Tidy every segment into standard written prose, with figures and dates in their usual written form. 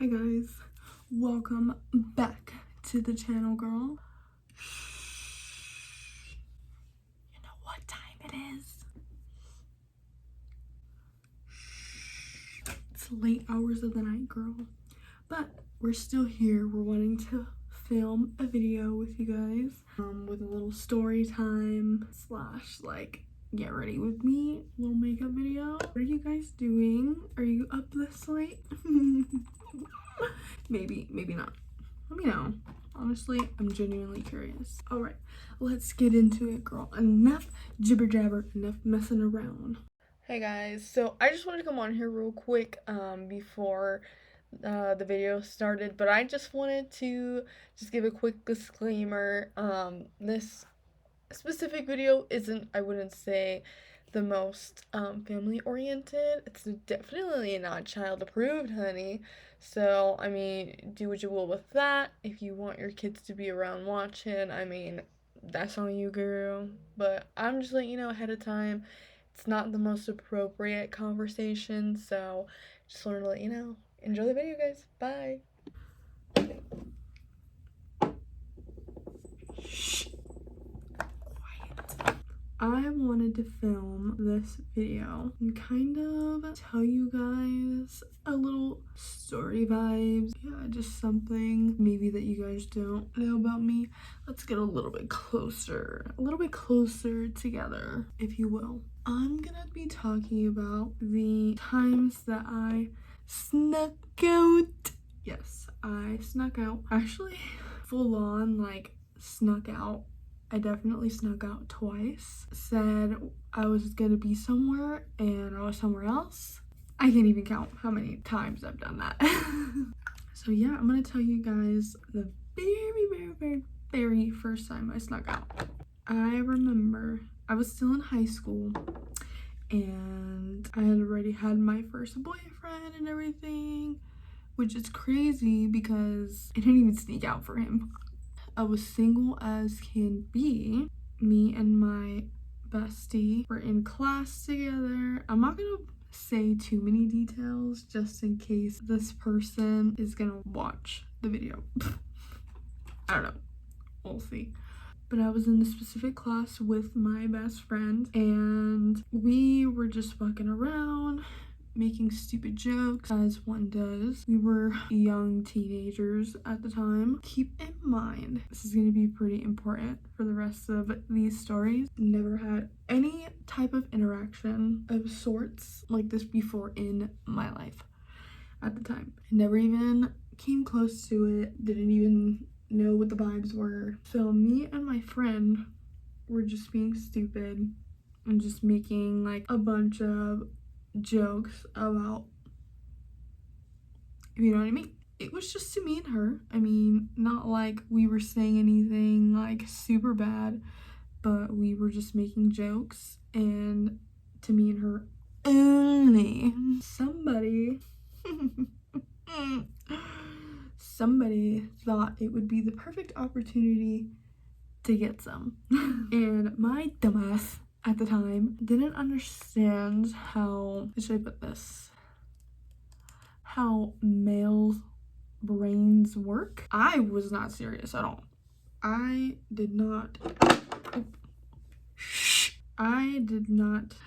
Hi guys, welcome back to the channel, girl. You know what time it is? It's late hours of the night, girl. But we're still here. We're wanting to film a video with you guys, with a little story time slash like get ready with me little makeup video. What are you guys doing? Are you up this late? maybe not. Let me know. Honestly, I'm genuinely curious. All right, let's get into it, girl. Enough jibber jabber, enough messing around. Hey guys, so I just wanted to come on here real quick before the video started, but I just wanted to just give a quick disclaimer. This specific video isn't, I wouldn't say, the most family oriented. It's definitely not child approved, honey. So I mean, do what you will with that. If you want your kids to be around watching, I mean, that's on you, girl. But I'm just letting you know ahead of time, it's not the most appropriate conversation, so just wanted to let you know. Enjoy the video, guys. Bye. I wanted to film this video and kind of tell you guys a little story vibes. Yeah, just something maybe that you guys don't know about me. Let's get a little bit closer together, if you will. I'm gonna be talking about the times that I snuck out. Yes, I snuck out. Actually, full on like snuck out. I definitely snuck out twice. Said I was gonna be somewhere and I was somewhere else. I can't even count how many times I've done that. So yeah, I'm gonna tell you guys the very first time I snuck out. I remember I was still in high school and I had already had my first boyfriend and everything, which is crazy because I didn't even sneak out for him. I was single as can be. Me and my bestie were in class together. I'm not gonna say too many details just in case this person is gonna watch the video. I don't know. We'll see. But I was in a specific class with my best friend and we were just fucking around, making stupid jokes as one does. We were young teenagers at the time. Keep in mind, this is going to be pretty important for the rest of these stories. Never had any type of interaction of sorts like this before in my life at the time. I never even came close to it, didn't even know what the vibes were. So me and my friend were just being stupid and just making like a bunch of jokes about, you know what I mean? It was just to me and her. I mean, not like we were saying anything like super bad, but we were just making jokes and to me and her only. Somebody thought it would be the perfect opportunity to get some. And my dumbass at the time didn't understand how should I put this, how male brains work. I was not serious at all. I did not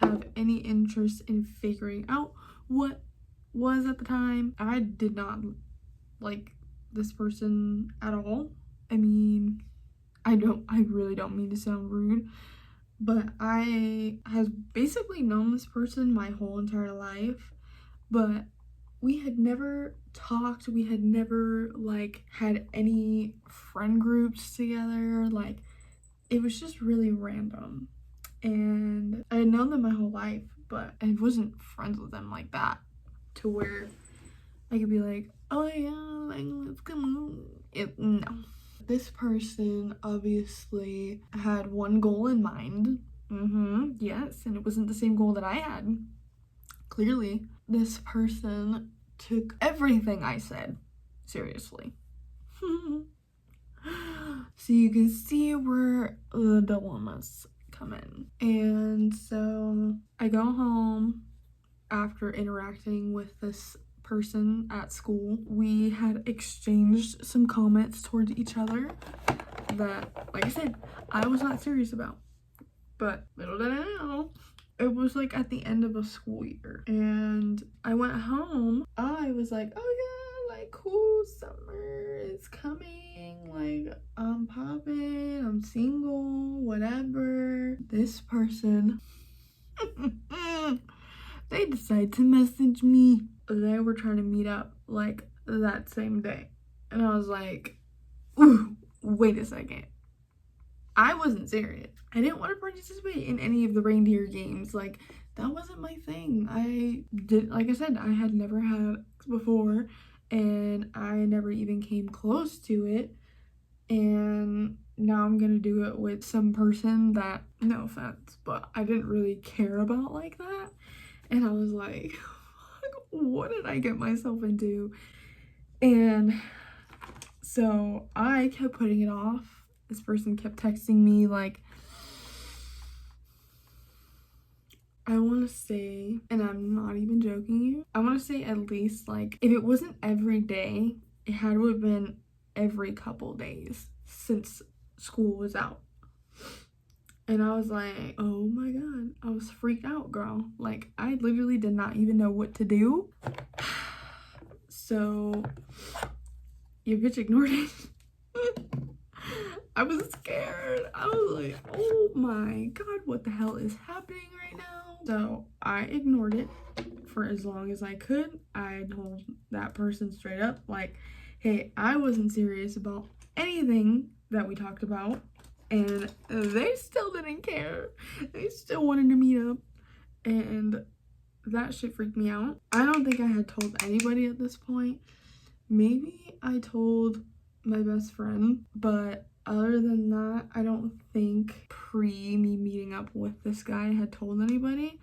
have any interest in figuring out what was at the time. I did not like this person at all. I mean, I really don't mean to sound rude, but I have basically known this person my whole entire life, but we had never talked, we had never like had any friend groups together. Like, it was just really random. And I had known them my whole life, but I wasn't friends with them like that to where I could be like, oh yeah, like, let's come on. No. This person obviously had one goal in mind. Yes, and it wasn't the same goal that I had. Clearly, this person took everything I said seriously. So you can see where the dilemmas come in. And so I go home after interacting with this person at school. We had exchanged some comments towards each other that, like I said, I was not serious about. But little did I know, it was like at the end of a school year, and I went home. I was like, oh yeah, like cool, summer is coming, like I'm popping, I'm single, whatever. This person they decided to message me. They were trying to meet up like that same day, and I was like, ooh, wait a second, I wasn't serious. I didn't want to participate in any of the reindeer games. Like, that wasn't my thing. Like I said, I had never had before, and I never even came close to it. And now I'm gonna do it with some person that, no offense, but I didn't really care about like that. And I was like, what did I get myself into? And so I kept putting it off. This person kept texting me like, I want to say, and I'm not even joking you, I want to say at least, like, if it wasn't every day, it had to have been every couple days since school was out. And I was like, oh my god, I was freaked out, girl. Like, I literally did not even know what to do. So your bitch ignored it. I was scared. I was like, oh my god, what the hell is happening right now? So I ignored it for as long as I could. I told that person straight up, like, hey, I wasn't serious about anything that we talked about, and they still didn't care. They still wanted to meet up, and that shit freaked me out. I don't think I had told anybody at this point. Maybe I told my best friend, but other than that, I don't think pre me meeting up with this guy I had told anybody.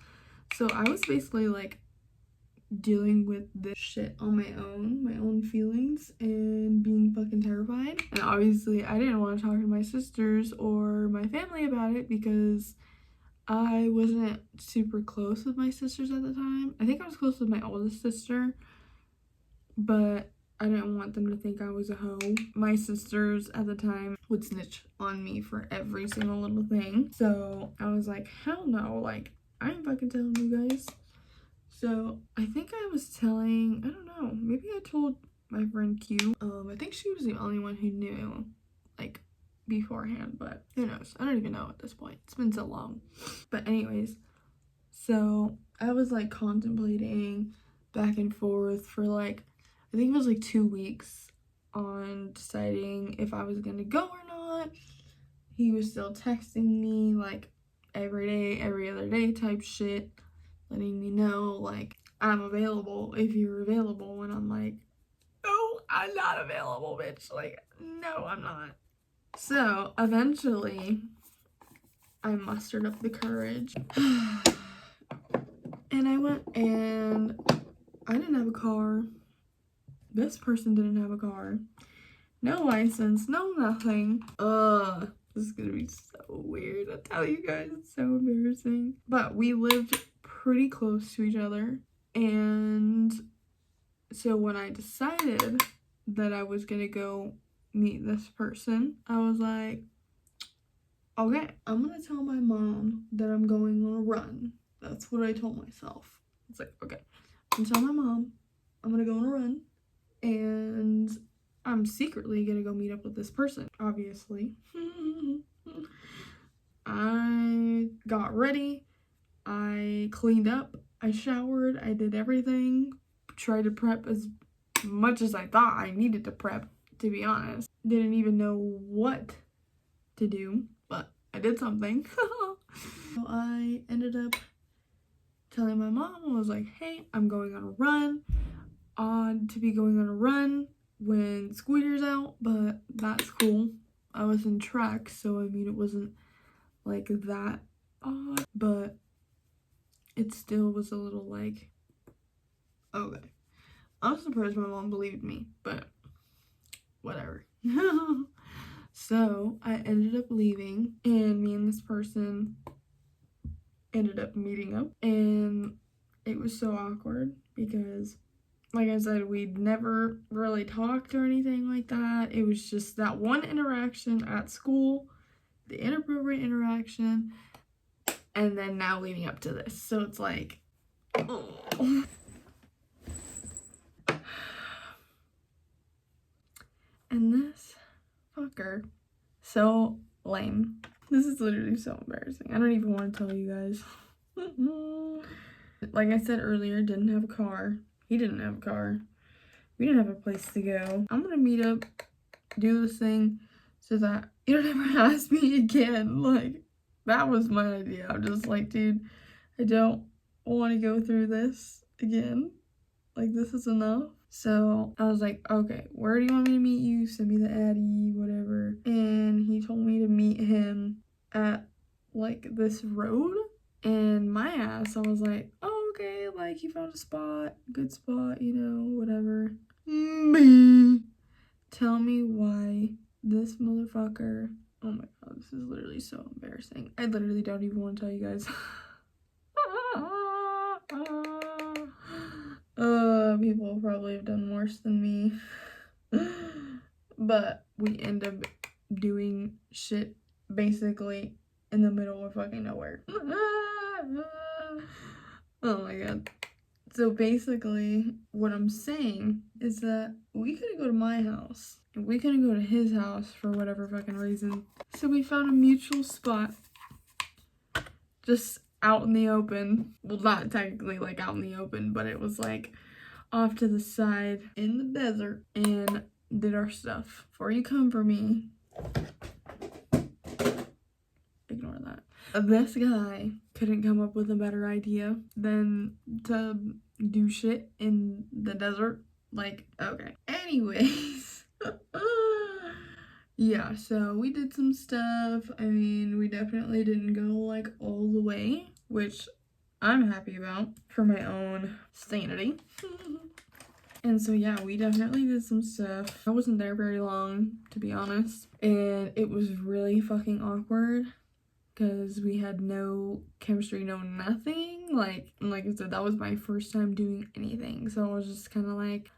So I was basically like dealing with this shit on my own feelings, and being fucking terrified. And obviously I didn't want to talk to my sisters or my family about it because I wasn't super close with my sisters at the time. I think I was close with my oldest sister, but I didn't want them to think I was a hoe. My sisters at the time would snitch on me for every single little thing. So I was like, hell no, like, I ain't fucking telling you guys. So I think I was telling, I don't know, maybe I told my friend Q. I think she was the only one who knew, like, beforehand, but who knows? I don't even know at this point. It's been so long. But anyways, so I was like contemplating back and forth for like, I think it was like 2 weeks on deciding if I was gonna go or not. He was still texting me like every day, every other day type shit, letting me know like, I'm available if you're available. And I'm like, no, I'm not available, bitch. Like, no, I'm not. So eventually I mustered up the courage and I went, and I didn't have a car. This person didn't have a car. No license, no nothing. This is gonna be so weird. I tell you guys, it's so embarrassing. But we lived pretty close to each other. And so when I decided that I was gonna go meet this person, I was like, okay, I'm gonna tell my mom that I'm going on a run. That's what I told myself. It's like, okay, I'm gonna tell my mom I'm gonna go on a run, and I'm secretly gonna go meet up with this person, obviously. I got ready, I cleaned up, I showered, I did everything, tried to prep as much as I thought I needed to prep, to be honest. Didn't even know what to do, but I did something. So I ended up telling my mom, I was like, hey, I'm going on a run. Odd to be going on a run when school year's out, but that's cool. I was in track, so I mean, it wasn't like that odd, but it still was a little like, okay. I'm surprised my mom believed me, but whatever. So I ended up leaving, and me and this person ended up meeting up, and it was so awkward because like I said, we'd never really talked or anything like that. It was just that one interaction at school, the inappropriate interaction, and then now leading up to this. So it's like, oh. And this fucker, so lame. This is literally so embarrassing. I don't even want to tell you guys. Like I said earlier, didn't have a car. He didn't have a car. We didn't have a place to go. I'm gonna meet up, do this thing, so that you don't ever ask me again. Like, that was my idea. I'm just like, dude, I don't want to go through this again. Like, this is enough. So I was like, okay, where do you want me to meet you? Send me the Addy, whatever. And he told me to meet him at like this road. And my ass, I was like, oh, okay, like he found a spot, good spot, you know, whatever. Me. Tell me why this motherfucker. Oh my god, this is literally so embarrassing. I literally don't even want to tell you guys. People probably have done worse than me. But we end up doing shit basically in the middle of fucking nowhere. Oh my god. So basically, what I'm saying is that we couldn't go to my house, and we couldn't go to his house for whatever fucking reason. So we found a mutual spot, just out in the open. Well, not technically like out in the open, but it was like off to the side in the desert, and did our stuff. Before you come for me, ignore that. This guy couldn't come up with a better idea than to do shit in the desert. Like, okay. Anyways. Yeah, so we did some stuff. I mean, we definitely didn't go like all the way, which I'm happy about for my own sanity. And so yeah, we definitely did some stuff. I wasn't there very long, to be honest. And it was really fucking awkward because we had no chemistry, no nothing. Like I said, that was my first time doing anything. So I was just kind of like,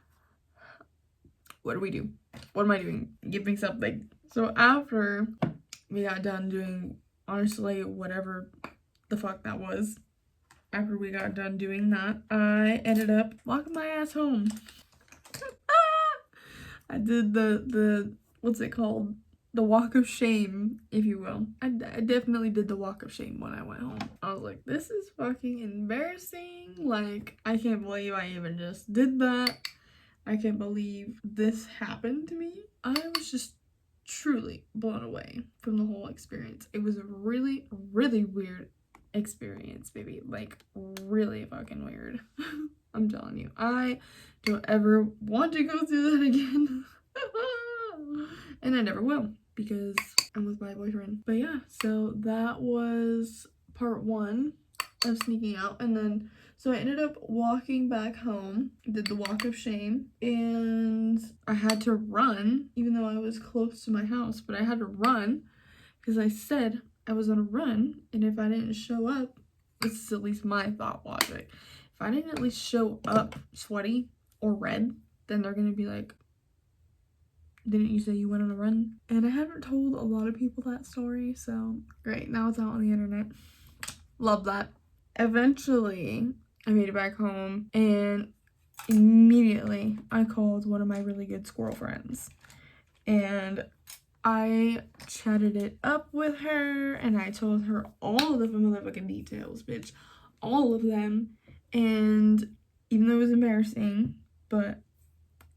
what do we do? What am I doing? Give me something. So after we got done doing, honestly, whatever the fuck that was, after we got done doing that, I ended up walking my ass home. I did the what's it called? The walk of shame, if you will. I definitely did the walk of shame when I went home. I was like, this is fucking embarrassing. Like, I can't believe I even just did that. I can't believe this happened to me. I was just truly blown away from the whole experience. It was a really, really weird experience, baby. Like, really fucking weird. I'm telling you, I don't ever want to go through that again. And I never will, because I'm with my boyfriend. But yeah, so that was part one of sneaking out. And then, so I ended up walking back home, did the walk of shame, and I had to run, even though I was close to my house, but I had to run because I said I was gonna run, and if I didn't show up, this is at least my thought logic, if I didn't at least show up sweaty or red, then they're gonna be like, didn't you say you went on a run? And I haven't told a lot of people that story, so great, now it's out on the internet. Love that. Eventually, I made it back home, and immediately I called one of my really good squirrel friends, and I chatted it up with her, and I told her all of the motherfucking details, bitch. All of them. And even though it was embarrassing, but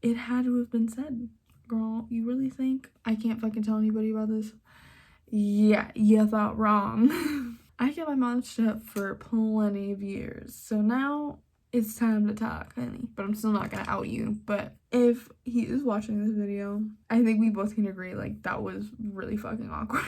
it had to have been said. Girl, you really think I can't fucking tell anybody about this? Yeah, you thought wrong. I kept my mouth shut for plenty of years, so now it's time to talk, honey. But I'm still not gonna out you. But if he is watching this video, I think we both can agree, like, that was really fucking awkward.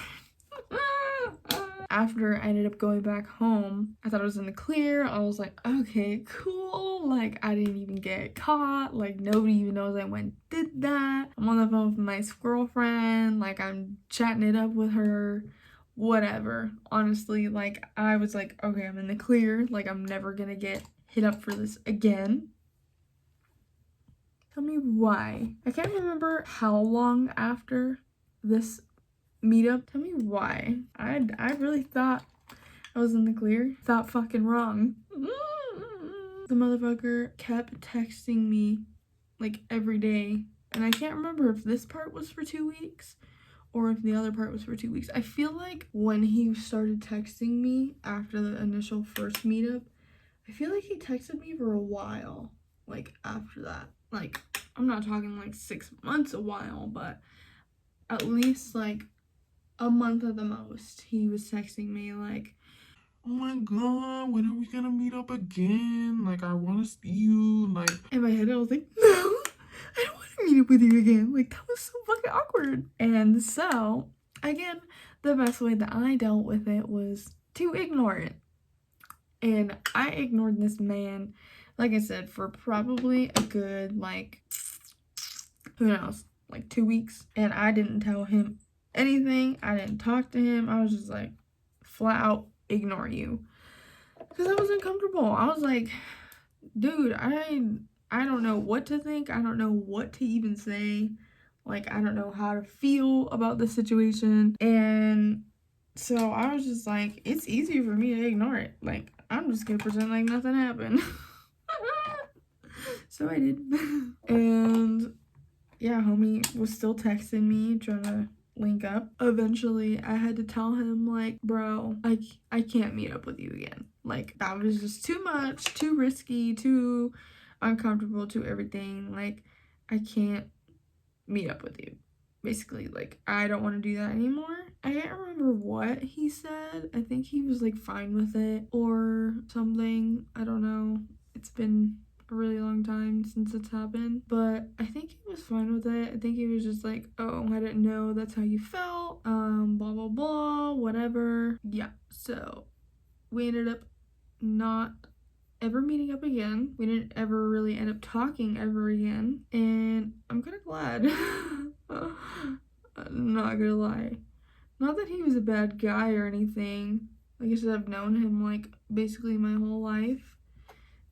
After I ended up going back home, I thought I was in the clear. I was like, okay, cool. Like, I didn't even get caught. Like, nobody even knows I went and did that. I'm on the phone with my squirrel friend. Like, I'm chatting it up with her. Whatever. Honestly, like, I was like, okay, I'm in the clear. Like, I'm never gonna get hit up for this again. Tell me why. I can't remember how long after this meetup. Tell me why. I really thought I was in the clear. Thought fucking wrong. The motherfucker kept texting me like every day. And I can't remember if this part was for 2 weeks or if the other part was for 2 weeks. I feel like when he started texting me after the initial first meetup, I feel like he texted me for a while, like after that. Like, I'm not talking like 6 months a while, but at least like a month at the most. He was texting me like, oh my god, when are we gonna meet up again? Like, I wanna see you. Like, in my head I was like, no, I don't want to meet up with you again. Like, that was so fucking awkward. And so, again, the best way that I dealt with it was to ignore it. And I ignored this man, like I said, for probably a good, like, who knows, like 2 weeks. And I didn't tell him anything. I didn't talk to him. I was just like, flat out ignore you. Because I was uncomfortable. I was like, dude, I don't know what to think. I don't know what to even say. Like, I don't know how to feel about the situation. And so I was just like, it's easy for me to ignore it. Like, I'm just gonna pretend like nothing happened. So I did. And yeah, homie was still texting me, trying to link up. Eventually, I had to tell him, like, bro, I can't meet up with you again. Like, that was just too much, too risky, too uncomfortable, too everything. Like, I can't meet up with you. Basically, like, I don't want to do that anymore. I can't remember what he said. I think he was, like, fine with it or something. I don't know. It's been a really long time since it's happened, but I think he was fine with it. I think he was just like, oh, I didn't know that's how you felt, blah blah blah, whatever. Yeah, so we ended up not ever meeting up again. We didn't ever really end up talking ever again, and I'm kind of glad. I'm not gonna lie, not that he was a bad guy or anything. Like I said, I've known him like basically my whole life.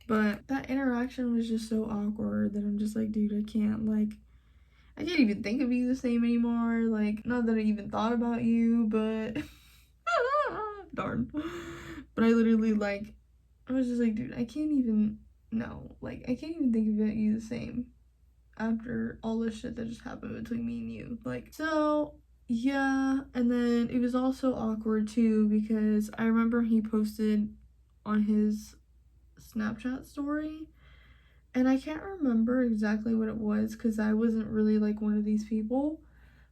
But that interaction was just so awkward that I'm just like, dude, I can't even think of you the same anymore. Like, not that I even thought about you, but darn. But I literally, like, I was just like, dude, I can't even, no, like, I can't even think of you the same after all this shit that just happened between me and you. Like, so, yeah. And then it was also awkward too because I remember he posted on his Snapchat story, and I can't remember exactly what it was because I wasn't really like one of these people,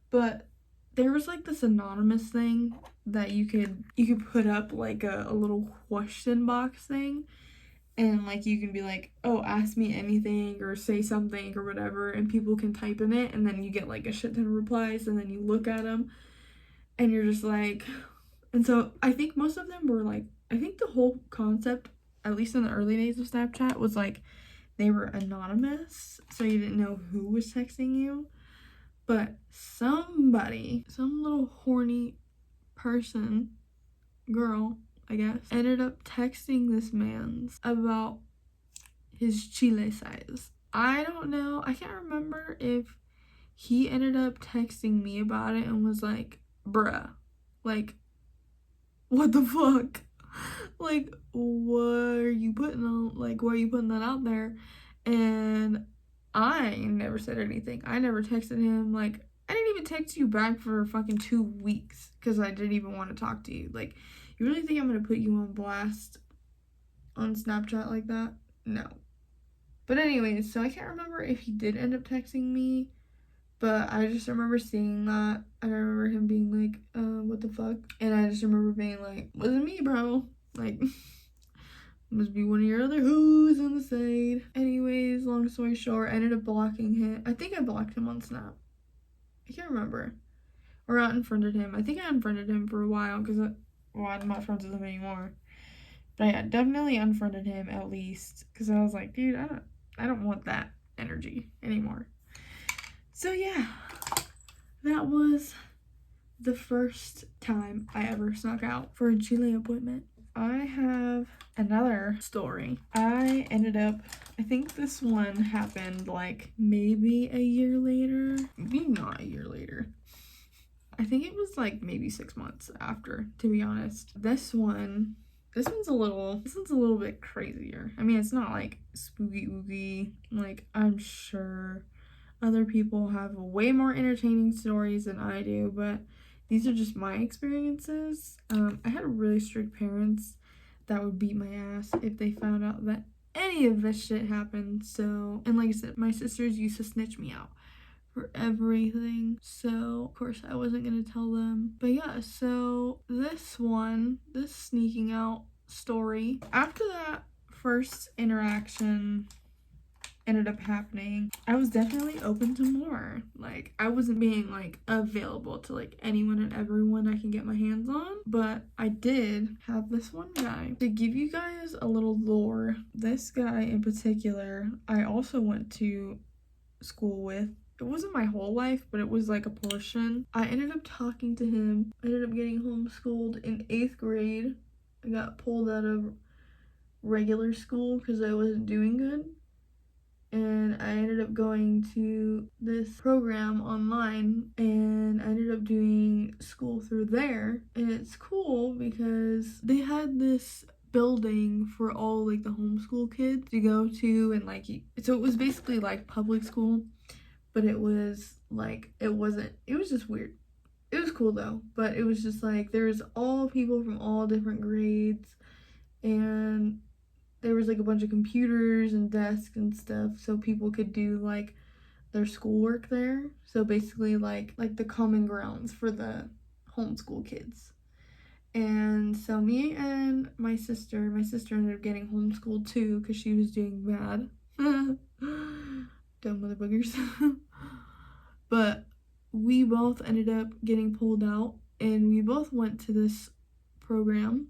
but there was like this anonymous thing that you could put up like a little question box thing, and like you can be like, oh, ask me anything or say something or whatever, and people can type in it, and then you get like a shit ton of replies, and then you look at them and you're just like, and so I think most of them were like, I think the whole concept, at least in the early days of Snapchat, was like they were anonymous, so you didn't know who was texting you. But somebody, some little horny person, girl, I guess, ended up texting this man's about his chile size. I don't know, I can't remember if he ended up texting me about it and was like, bruh, like, what the fuck? Like, what are you putting on? Like, why are you putting that out there? And I never said anything. I never texted him. Like, I didn't even text you back for fucking 2 weeks because I didn't even want to talk to you. Like, you really think I'm gonna put you on blast on Snapchat like that? No. But anyways, so I can't remember if he did end up texting me, but I just remember seeing that. I remember him being like, what the fuck? And I just remember being like, wasn't me, bro. Like, must be one of your other who's on the side. Anyways, long story short, I ended up blocking him. I think I blocked him on Snap. I can't remember. Or I unfriended him. I think I unfriended him for a while because, well, I'm not friends with him anymore. But I definitely unfriended him at least because I was like, dude, I don't want that energy anymore. So yeah, that was the first time I ever snuck out for a Chile appointment. I have another story. I think this one happened like maybe a year later. Maybe not a year later. I think it was like maybe 6 months after, to be honest. This one's a little bit crazier. I mean, it's not like spooky ooky. Like, I'm sure other people have way more entertaining stories than I do, but these are just my experiences. I had really strict parents that would beat my ass if they found out that any of this shit happened. So, and like I said, my sisters used to snitch me out for everything. So, of course, I wasn't gonna tell them. But yeah, so this sneaking out story, after that first interaction ended up happening, I was definitely open to more. Like, I wasn't being like available to like anyone and everyone I can get my hands on, but I did have this one guy. To give you guys a little lore, this guy in particular, I also went to school with. It wasn't my whole life, but it was like a portion. I ended up talking to him. I ended up getting homeschooled in 8th grade. I got pulled out of regular school because I wasn't doing good, and I ended up going to this program online, and I ended up doing school through there. And it's cool because they had this building for all like the homeschool kids to go to, and like, so it was basically like public school, but it was like, it was just weird. It was cool though, but it was just like there's all people from all different grades, and there was like a bunch of computers and desks and stuff so people could do like their schoolwork there. So basically like the common grounds for the homeschool kids. And so me and my sister ended up getting homeschooled too because she was doing bad. Dumb mother boogers. But we both ended up getting pulled out, and we both went to this program,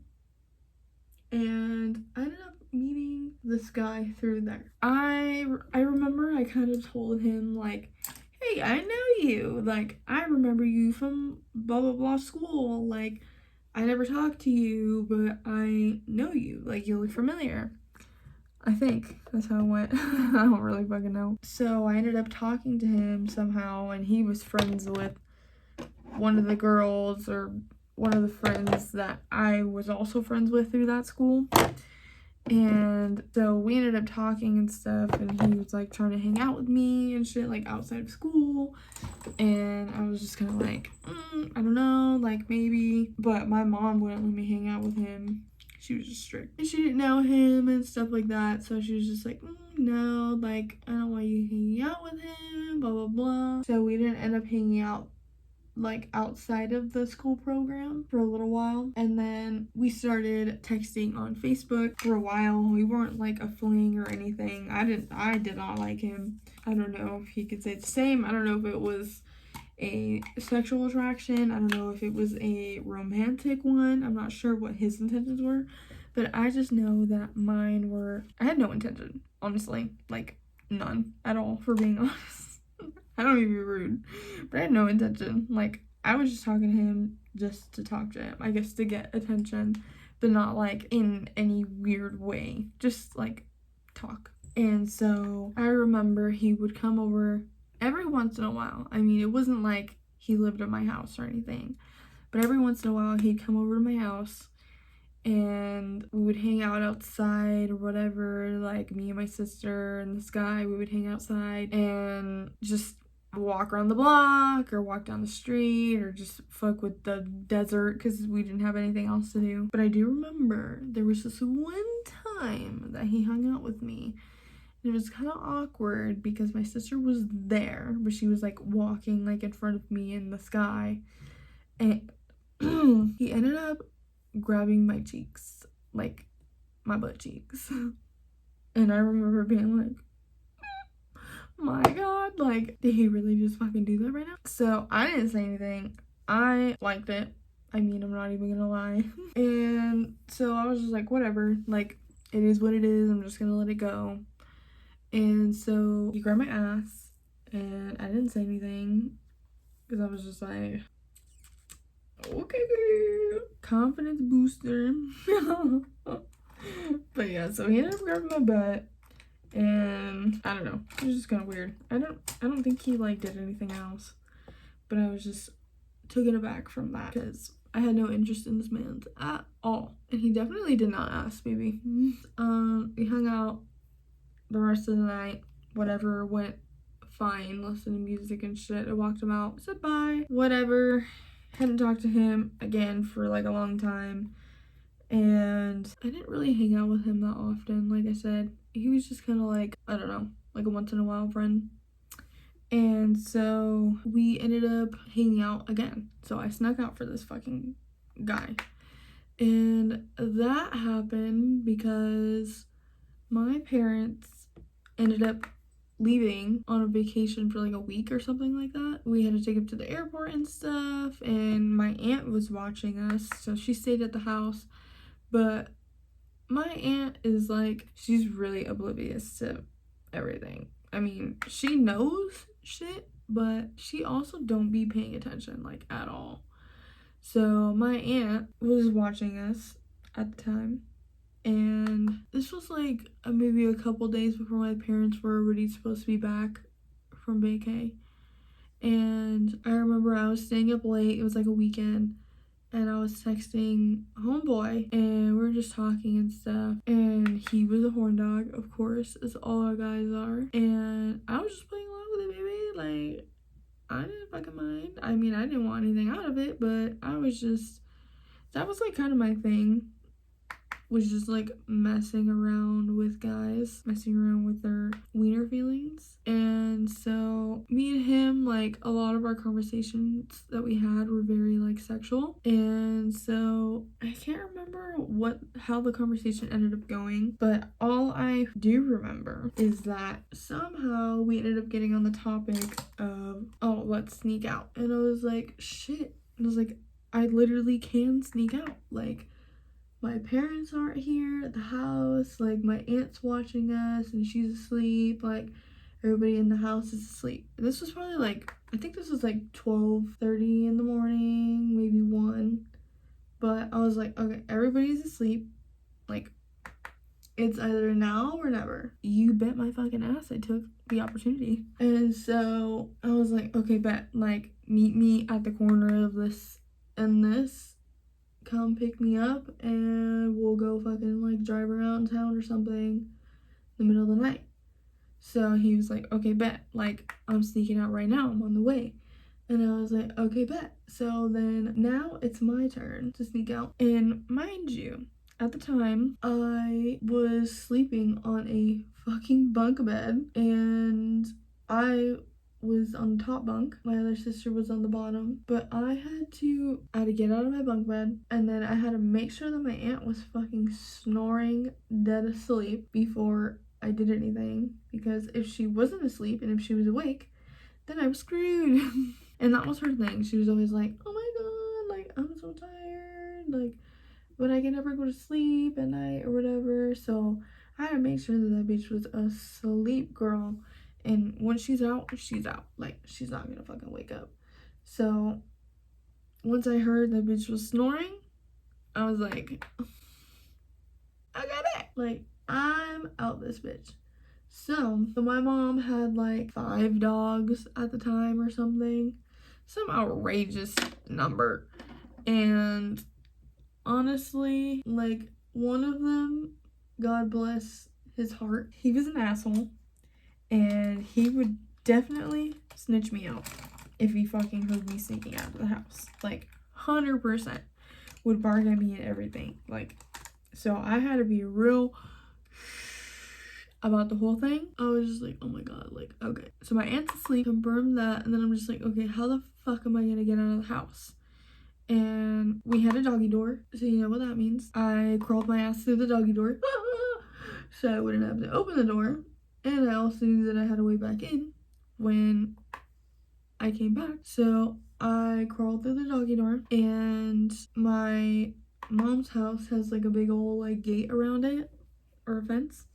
and I ended up meeting this guy through there. I remember I kind of told him like, hey, I know you, like I remember you from blah blah blah school, like I never talked to you, but I know you, like you look familiar. I think that's how it went. I don't really fucking know. So I ended up talking to him somehow, and he was friends with one of the girls, or one of the friends that I was also friends with through that school. And so we ended up talking and stuff, and he was like trying to hang out with me and shit, like outside of school. And I was just kind of like, I don't know, like maybe. But my mom wouldn't let me hang out with him. She was just strict, and she didn't know him and stuff like that. So she was just like, no, like I don't want you hanging out with him, blah blah blah. So we didn't end up hanging out like outside of the school program for a little while, and then we started texting on Facebook for a while. We weren't like a fling or anything. I did not like him. I don't know if he could say the same. I don't know if it was a sexual attraction. I don't know if it was a romantic one. I'm not sure what his intentions were, but I just know that mine were, I had no intention, honestly, like none at all, for being honest. I don't mean to be rude, but I had no intention. Like, I was just talking to him just to talk to him, I guess, to get attention, but not like in any weird way, just like talk. And so I remember he would come over every once in a while. I mean, it wasn't like he lived at my house or anything, but every once in a while he'd come over to my house, and we would hang out outside or whatever. Like, me and my sister and this guy, we would hang outside and just walk around the block or walk down the street or just fuck with the desert because we didn't have anything else to do. But I do remember there was this one time that he hung out with me. It was kind of awkward because my sister was there, but she was like walking like in front of me in the sky, and he ended up grabbing my cheeks, like my butt cheeks. And I remember being like, my god, like, did he really just fucking do that right now? So I didn't say anything. I liked it. I mean, I'm not even gonna lie. And so I was just like, whatever, like, it is what it is. I'm just gonna let it go. And so he grabbed my ass, and I didn't say anything because I was just like, okay, confidence booster. But yeah, so he ended up grabbing my butt, and I don't know, it was just kind of weird. I don't think he like did anything else, but I was just taken aback from that because I had no interest in this man at all, and he definitely did not ask maybe. We hung out the rest of the night, whatever, went fine, listened to music and shit. I walked him out, said bye, whatever. Hadn't talked to him again for like a long time, and I didn't really hang out with him that often. Like I said, he was just kind of like, I don't know, like a once in a while friend. And so we ended up hanging out again. So I snuck out for this fucking guy. And that happened because my parents ended up leaving on a vacation for like a week or something like that. We had to take him to the airport and stuff, and my aunt was watching us, so she stayed at the house. But my aunt is like, she's really oblivious to everything. I mean, she knows shit, but she also don't be paying attention like at all. So my aunt was watching us at the time, and this was like maybe a couple days before my parents were already supposed to be back from vacay. And I remember I was staying up late, it was like a weekend, and I was texting homeboy, and we were just talking and stuff, and he was a horn dog, of course, as all our guys are, and I was just playing along with it, baby. Like, I didn't fucking mind. I mean, I didn't want anything out of it, but I was just, that was like kind of my thing, was just like messing around with guys, messing around with their wiener feelings. And so me and him, like a lot of our conversations that we had were very like sexual. And so I can't remember how the conversation ended up going, but all I do remember is that somehow we ended up getting on the topic of, oh, let's sneak out. And I was like, shit. And I was like, I literally can sneak out. Like, my parents aren't here at the house, like my aunt's watching us and she's asleep, like everybody in the house is asleep. This was probably like, I think this was like 12:30 in the morning, maybe 1. But I was like, okay, everybody's asleep, like it's either now or never. You bet my fucking ass I took the opportunity. And so I was like, okay, bet, like meet me at the corner of this and this, come pick me up, and we'll go fucking like drive around town or something in the middle of the night. So he was like, okay, bet, like I'm sneaking out right now, I'm on the way. And I was like, okay, bet. So then now it's my turn to sneak out. And mind you, at the time I was sleeping on a fucking bunk bed, and I was on the top bunk, my other sister was on the bottom, but I had to get out of my bunk bed, and then I had to make sure that my aunt was fucking snoring dead asleep before I did anything, because if she wasn't asleep and if she was awake, then I was screwed. And that was her thing. She was always like, oh my god, like I'm so tired, like, but I can never go to sleep at night or whatever. So I had to make sure that that bitch was asleep, girl. And when she's out, she's out. Like, she's not gonna fucking wake up. So once I heard that bitch was snoring, I was like, I got it. Like, I'm out this bitch. So my mom had like 5 dogs at the time or something. Some outrageous number. And honestly, like, one of them, God bless his heart, he was an asshole. And he would definitely snitch me out if he fucking heard me sneaking out of the house. Like, 100% would bark at me and everything. Like, so I had to be real about the whole thing. I was just like, oh my god, like, okay. So my aunt's asleep, confirmed that, and then I'm just like, okay, how the fuck am I gonna get out of the house? And we had a doggy door, so you know what that means. I crawled my ass through the doggy door so I wouldn't have to open the door. And I also knew that I had a way back in when I came back. So I crawled through the doggy door, and my mom's house has like a big old like gate around it, or a fence.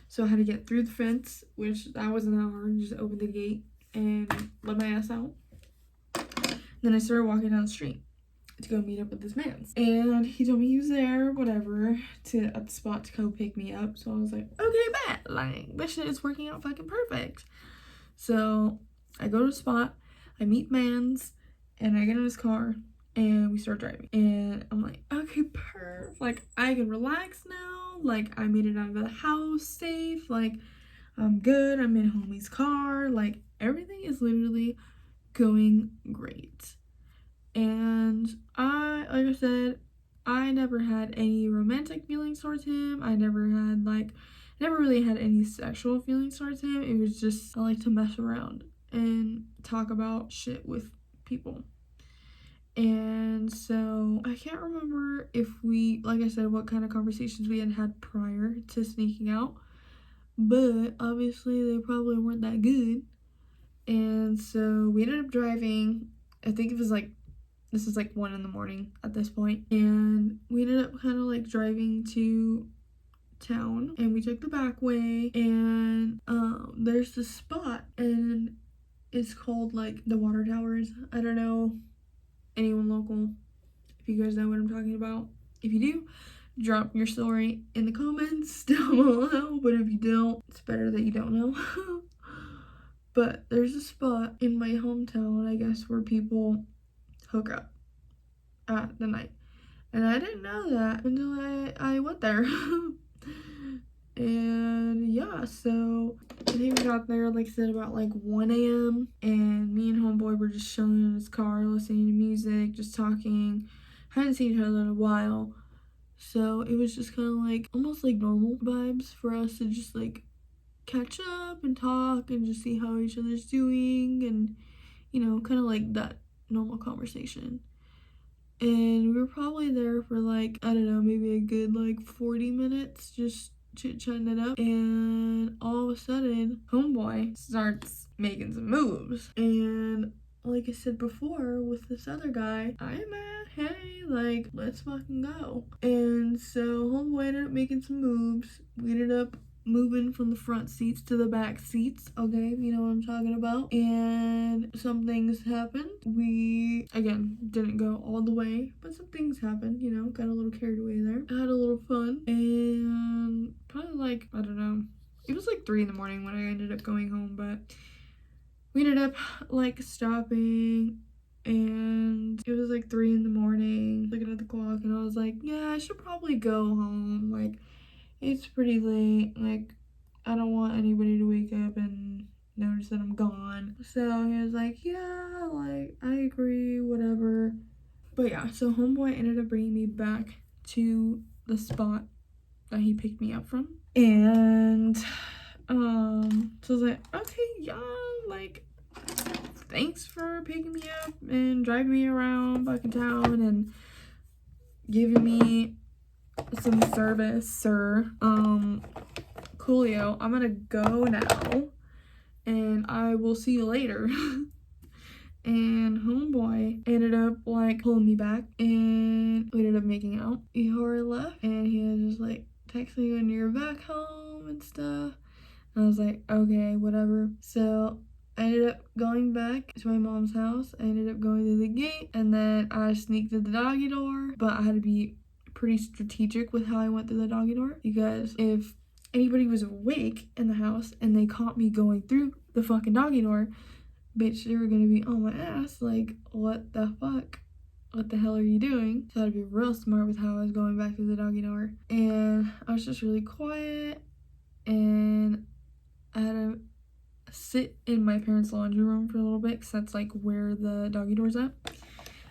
So I had to get through the fence, which that wasn't that hard. Just open the gate and let my ass out. Then I started walking down the street. to go meet up with this man. And he told me he was there, whatever, at the spot to go pick me up. So I was like, okay, bet. Like, this shit is working out fucking perfect. So I go to the spot, I meet Mans, and I get in his car, and we start driving. And I'm like, okay, perfect. Like, I can relax now. Like, I made it out of the house safe. Like, I'm good. I'm in homie's car. Like, everything is literally going great. And like I said, I never had any romantic feelings towards him. I never really had any sexual feelings towards him. It was just, I like to mess around and talk about shit with people. And so I can't remember if we, like I said, what kind of conversations we had prior to sneaking out, but obviously they probably weren't that good. And so we ended up driving. I think it was like, this is like 1 a.m. at this point, and we ended up kind of like driving to town, and we took the back way, and there's this spot, and it's called like the Water Towers. I don't know anyone local if you guys know what I'm talking about. If you do, drop your story in the comments down below, but if you don't, it's better that you don't know. But there's a spot in my hometown, I guess, where people hook up at the night, and I didn't know that until I went there. And yeah, so I think we got there, like I said, about like 1 a.m. and me and homeboy were just chilling in his car, listening to music, just talking. Hadn't seen each other in a while, so it was just kind of like almost like normal vibes for us to just like catch up and talk and just see how each other's doing, and you know, kind of like that normal conversation. And we were probably there for like, I don't know, maybe a good like 40 minutes, just chit-chatting it up. And all of a sudden, homeboy starts making some moves. And like I said before, with this other guy, I'm at, hey, like, let's fucking go. And so homeboy ended up making some moves. We ended up moving from the front seats to the back seats, okay, you know what I'm talking about. And some things happened. We, again, didn't go all the way, but some things happened, you know, got a little carried away there. Had a little fun, and probably like, I don't know, it was like 3 a.m. when I ended up going home, but we ended up like stopping, and it was like 3 a.m, looking at the clock, and I was like, yeah, I should probably go home. Like, it's pretty late. Like, I don't want anybody to wake up and notice that I'm gone. So he was like, yeah, like, I agree, whatever. But yeah, so homeboy ended up bringing me back to the spot that he picked me up from. And so I was like, okay, yeah, like, thanks for picking me up and driving me around fucking town and giving me some service, sir. Coolio, I'm gonna go now, and I will see you later. And homeboy ended up like pulling me back, and we ended up making out before I left, and he was just like texting me when you're back home and stuff. And I was like, okay, whatever. So I ended up going back to my mom's house. I ended up going to the gate, and then I sneaked to the doggy door, but I had to be pretty strategic with how I went through the doggy door, because if anybody was awake in the house and they caught me going through the fucking doggy door, bitch, they were gonna be on my ass, like, what the fuck? What the hell are you doing? So I had to be real smart with how I was going back through the doggy door. And I was just really quiet, and I had to sit in my parents' laundry room for a little bit, because that's like where the doggy door's at.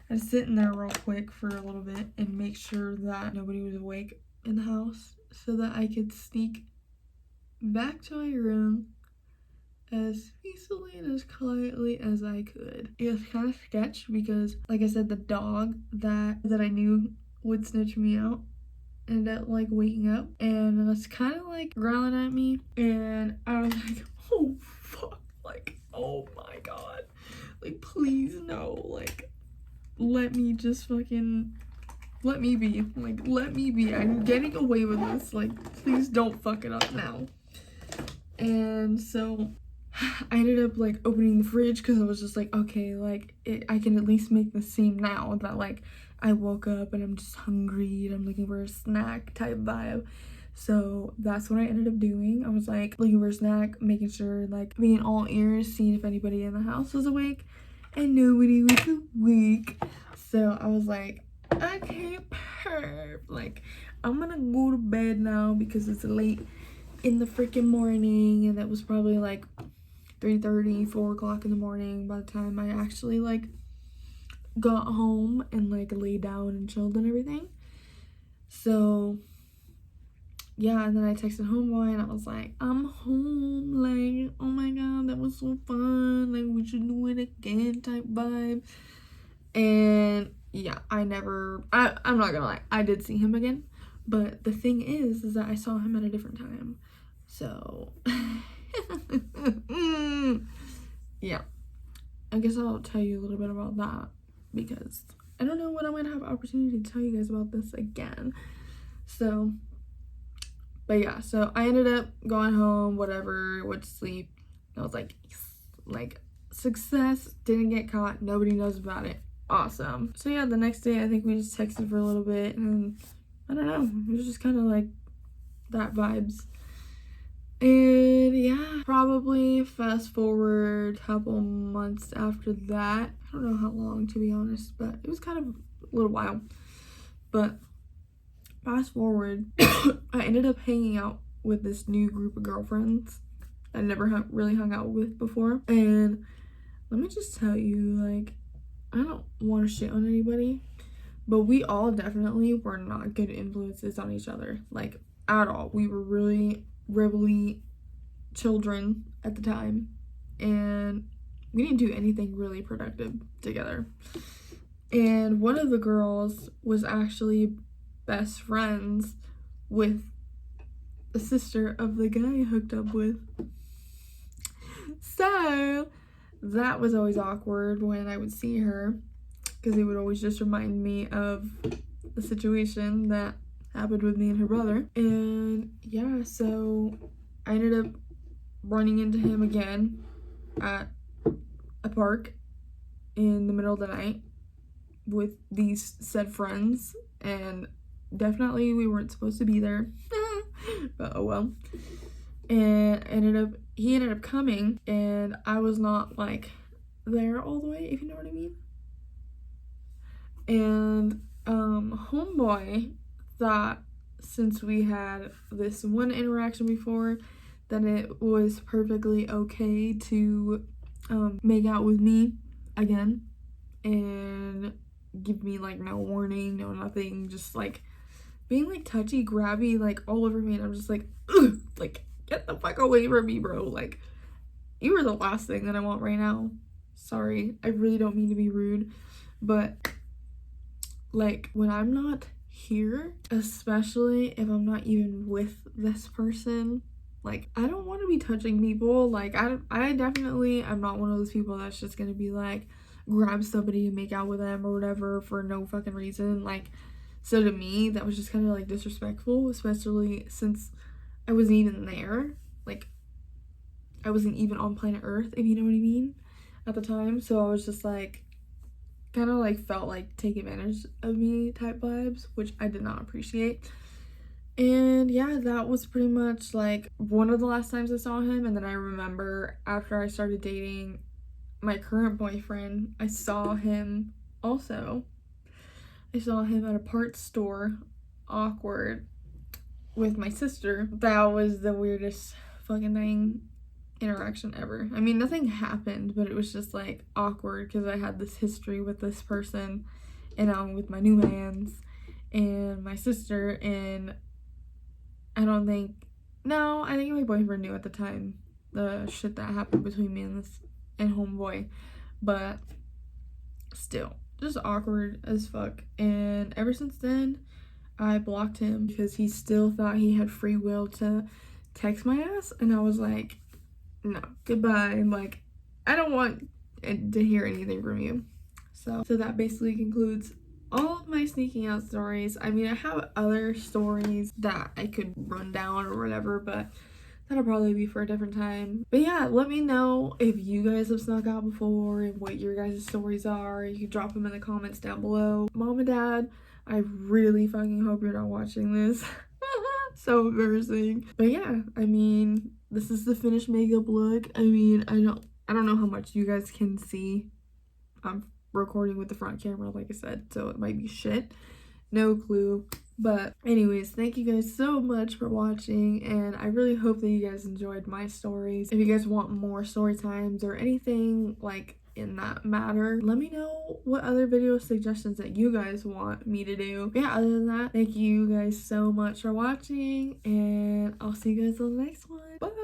I'd sit in there real quick for a little bit and make sure that nobody was awake in the house, so that I could sneak back to my room as peacefully and as quietly as I could. It was kind of sketch because, like I said, the dog that I knew would snitch me out ended up like waking up and was kind of like growling at me, and I was like, oh fuck, like, oh my god, like, please no, like, let me just fucking, let me be, like, let me be. I'm getting away with this, like, please don't fuck it up now. And so I ended up like opening the fridge because I was just like, okay, like I can at least make this seem now that like I woke up and I'm just hungry and I'm looking for a snack type vibe. So that's what I ended up doing. I was like looking for a snack, making sure, like being all ears, seeing if anybody in the house was awake, and nobody was awake. So I was like, okay, perf, like I'm gonna go to bed now because it's late in the freaking morning, and it was probably like 3:30, 4 o'clock in the morning by the time I actually like got home and like laid down and chilled and everything. So yeah, and then I texted homeboy and I was like, I'm home, like, oh my god, that was so fun, like we should do it again type vibe. And yeah, I'm not gonna lie, I did see him again, but the thing is that I saw him at a different time. So yeah, I guess I'll tell you a little bit about that because I don't know when I'm gonna have opportunity to tell you guys about this again. So, but yeah, so I ended up going home, whatever, went to sleep. I was like, yes, like success, didn't get caught, nobody knows about it. Awesome. So yeah, the next day I think we just texted for a little bit, and I don't know, it was just kind of like that vibes. And yeah, probably fast forward a couple months after that. I don't know how long, to be honest, but it was kind of a little while. But fast forward, I ended up hanging out with this new group of girlfriends I never really hung out with before. And let me just tell you, like, I don't want to shit on anybody, but we all definitely were not good influences on each other, like, at all. We were really rebelly children at the time, and we didn't do anything really productive together. And one of the girls was actually best friends with the sister of the guy I hooked up with. So that was always awkward when I would see her, because it would always just remind me of the situation that happened with me and her brother. And yeah, so I ended up running into him again at a park in the middle of the night with these said friends, and definitely we weren't supposed to be there. But oh well. And he ended up coming, and I was not like there all the way, if you know what I mean. And homeboy thought, since we had this one interaction before, that it was perfectly okay to make out with me again and give me like no warning, no nothing, just like being like touchy grabby like all over me. And I'm just like, ugh, like, get the fuck away from me, bro. Like, you are the last thing that I want right now. Sorry, I really don't mean to be rude, but like when I'm not here, especially if I'm not even with this person, like I don't want to be touching people. Like I definitely I'm not one of those people that's just gonna be like grab somebody and make out with them or whatever for no fucking reason. Like, so to me that was just kind of like disrespectful, especially since I wasn't even there. Like, I wasn't even on planet Earth, if you know what I mean, at the time. So I was just like, kind of like felt like take advantage of me type vibes, which I did not appreciate. And yeah, that was pretty much like one of the last times I saw him. And then I remember after I started dating my current boyfriend, I saw him also. I saw him at a parts store, awkward, with my sister. That was the weirdest fucking thing, interaction ever. I mean, nothing happened, but it was just like awkward because I had this history with this person, and I'm with my new mans and my sister, and I think my boyfriend knew at the time the shit that happened between me and homeboy, but still just awkward as fuck. And ever since then I blocked him because he still thought he had free will to text my ass, and I was like, no, goodbye. I'm like, I don't want to hear anything from you. So that basically concludes all of my sneaking out stories. I mean, I have other stories that I could run down or whatever, but that'll probably be for a different time. But yeah, let me know if you guys have snuck out before and what your guys' stories are. You can drop them in the comments down below. Mom and Dad, I really fucking hope you're not watching this. So embarrassing. But yeah, I mean, this is the finished makeup look. I mean, I don't know how much you guys can see. I'm recording with the front camera, like I said, so it might be shit. No clue. But anyways, thank you guys so much for watching, and I really hope that you guys enjoyed my stories. If you guys want more story times or anything like in that matter, let me know what other video suggestions that you guys want me to do. But yeah, other than that, thank you guys so much for watching, and I'll see you guys on the next one. Bye!